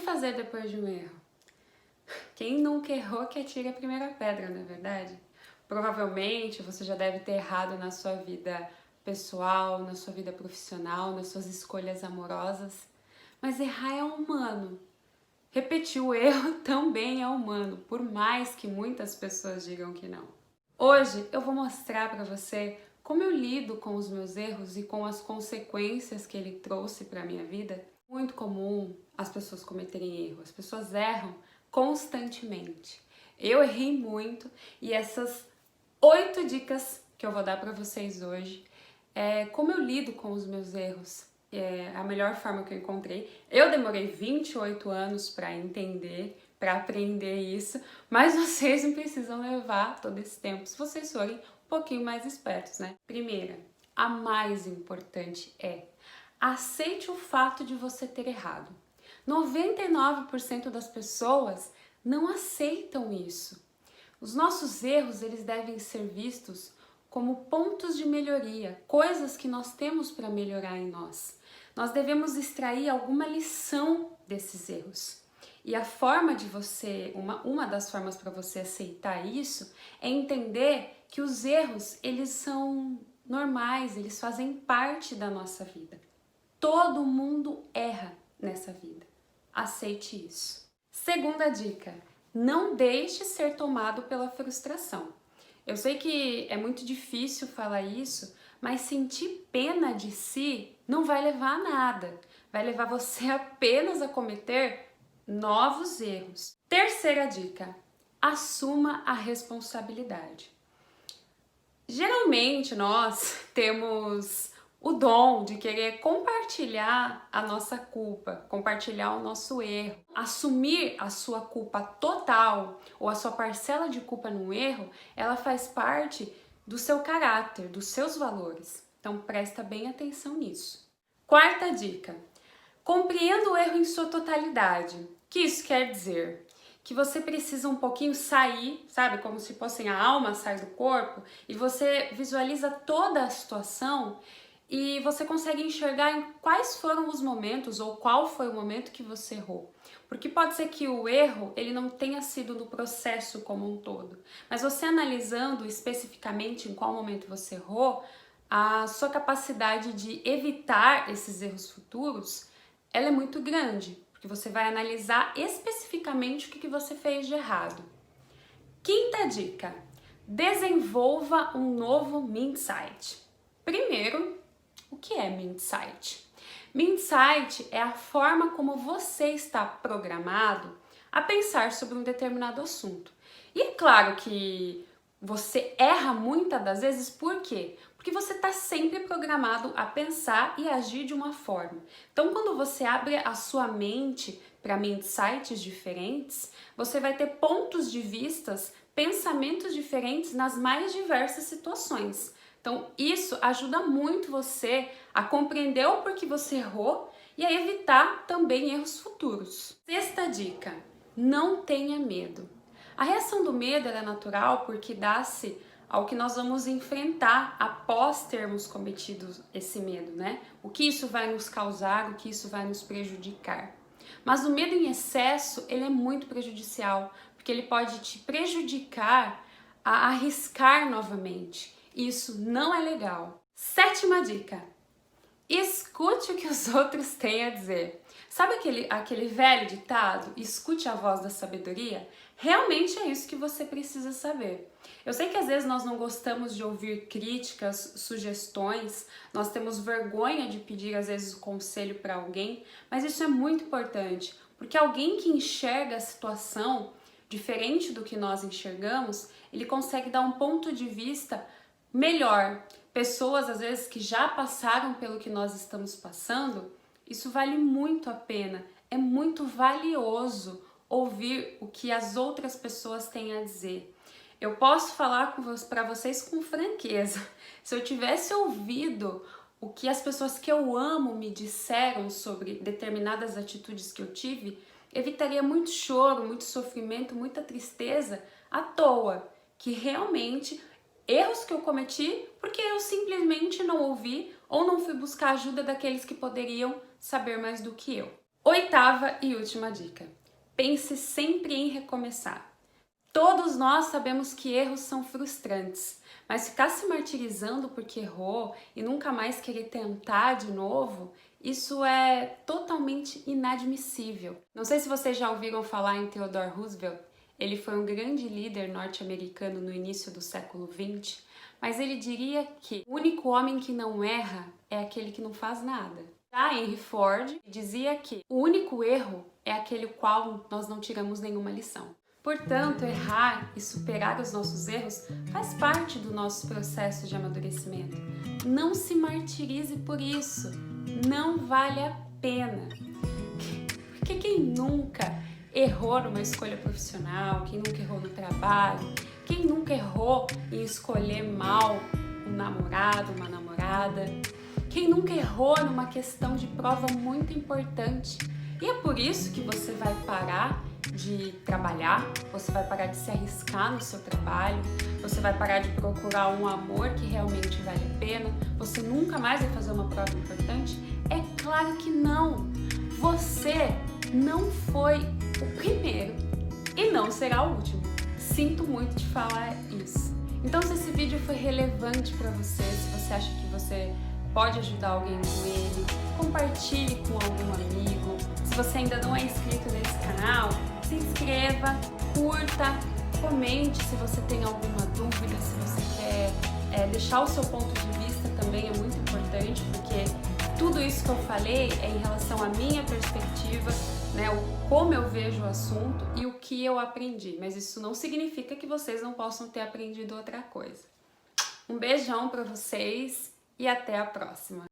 fazer depois de um erro? Quem nunca errou que atire a primeira pedra, não é verdade? Provavelmente você já deve ter errado na sua vida pessoal, na sua vida profissional, nas suas escolhas amorosas. Mas errar é humano. Repetir o erro também é humano, por mais que muitas pessoas digam que não. Hoje eu vou mostrar para você como eu lido com os meus erros e com as consequências que ele trouxe para a minha vida. Muito comum as pessoas cometerem erros, as pessoas erram constantemente. Eu errei muito e essas 8 dicas que eu vou dar para vocês hoje é como eu lido com os meus erros. É a melhor forma que eu encontrei. Eu demorei 28 anos para entender, para aprender isso, mas vocês não precisam levar todo esse tempo se vocês forem um pouquinho mais espertos, né? Primeira, a mais importante é: aceite o fato de você ter errado. 99% das pessoas não aceitam isso. Os nossos erros, eles devem ser vistos como pontos de melhoria, coisas que nós temos para melhorar em nós. Nós devemos extrair alguma lição desses erros. E a forma de você, uma das formas para você aceitar isso é entender que os erros, eles são normais, eles fazem parte da nossa vida. Todo mundo erra nessa vida. Aceite isso. Segunda dica: não deixe ser tomado pela frustração. Eu sei que é muito difícil falar isso, mas sentir pena de si não vai levar a nada. Vai levar você apenas a cometer novos erros. Terceira dica: assuma a responsabilidade. Geralmente nós temos o dom de querer compartilhar a nossa culpa, compartilhar o nosso erro. Assumir a sua culpa total ou a sua parcela de culpa no erro, ela faz parte do seu caráter, dos seus valores. Então presta bem atenção nisso. Quarta dica: compreenda o erro em sua totalidade. O que isso quer dizer? Que você precisa um pouquinho sair, sabe? Como se fosse a alma sai do corpo, e você visualiza toda a situação e você consegue enxergar em quais foram os momentos ou qual foi o momento que você errou. Porque pode ser que o erro ele não tenha sido no processo como um todo, mas você analisando especificamente em qual momento você errou, a sua capacidade de evitar esses erros futuros, ela é muito grande, porque você vai analisar especificamente o que você fez de errado. Quinta dica: desenvolva um novo Mindsight. Primeiro, o que é Mindsight? Mindsight é a forma como você está programado a pensar sobre um determinado assunto. E é claro que você erra muitas das vezes, por quê? Porque você está sempre programado a pensar e agir de uma forma. Então, quando você abre a sua mente para mindsights diferentes, você vai ter pontos de vistas, pensamentos diferentes nas mais diversas situações. Então, isso ajuda muito você a compreender o porquê você errou e a evitar também erros futuros. Sexta dica: não tenha medo. A reação do medo é natural porque dá-se ao que nós vamos enfrentar após termos cometido esse medo, né? O que isso vai nos causar, o que isso vai nos prejudicar. Mas o medo em excesso, ele é muito prejudicial, porque ele pode te prejudicar a arriscar novamente. Isso não é legal. Sétima dica: escute o que os outros têm a dizer. Sabe aquele velho ditado, escute a voz da sabedoria? Realmente é isso que você precisa saber. Eu sei que às vezes nós não gostamos de ouvir críticas, sugestões, nós temos vergonha de pedir às vezes o conselho para alguém, mas isso é muito importante, porque alguém que enxerga a situação diferente do que nós enxergamos, ele consegue dar um ponto de vista melhor. Pessoas às vezes que já passaram pelo que nós estamos passando, isso vale muito a pena, é muito valioso ouvir o que as outras pessoas têm a dizer. Eu posso falar para vocês com franqueza, se eu tivesse ouvido o que as pessoas que eu amo me disseram sobre determinadas atitudes que eu tive, evitaria muito choro, muito sofrimento, muita tristeza à toa, que realmente erros que eu cometi porque eu simplesmente não ouvi ou não fui buscar ajuda daqueles que poderiam saber mais do que eu. 8ª e última dica: pense sempre em recomeçar. Todos nós sabemos que erros são frustrantes, mas ficar se martirizando porque errou e nunca mais querer tentar de novo, isso é totalmente inadmissível. Não sei se vocês já ouviram falar em Theodore Roosevelt. Ele foi um grande líder norte-americano no início do século XX, mas ele diria que o único homem que não erra é aquele que não faz nada. Já Henry Ford dizia que o único erro é aquele qual nós não tiramos nenhuma lição. Portanto, errar e superar os nossos erros faz parte do nosso processo de amadurecimento. Não se martirize por isso, não vale a pena. Porque quem nunca errou numa escolha profissional, quem nunca errou no trabalho, quem nunca errou em escolher mal um namorado, uma namorada, quem nunca errou numa questão de prova muito importante. E é por isso que você vai parar de trabalhar, você vai parar de se arriscar no seu trabalho, você vai parar de procurar um amor que realmente vale a pena, você nunca mais vai fazer uma prova importante? É claro que não! Você não foi o primeiro e não será o último. Sinto muito te falar isso. Então, se esse vídeo foi relevante para você, se você acha que você pode ajudar alguém com ele, compartilhe com algum amigo. Se você ainda não é inscrito nesse canal, se inscreva, curta, comente se você tem alguma dúvida, se você quer deixar o seu ponto de vista também é muito importante, porque tudo isso que eu falei é em relação à minha perspectiva, né, como eu vejo o assunto e o que eu aprendi, mas isso não significa que vocês não possam ter aprendido outra coisa. Um beijão para vocês e até a próxima!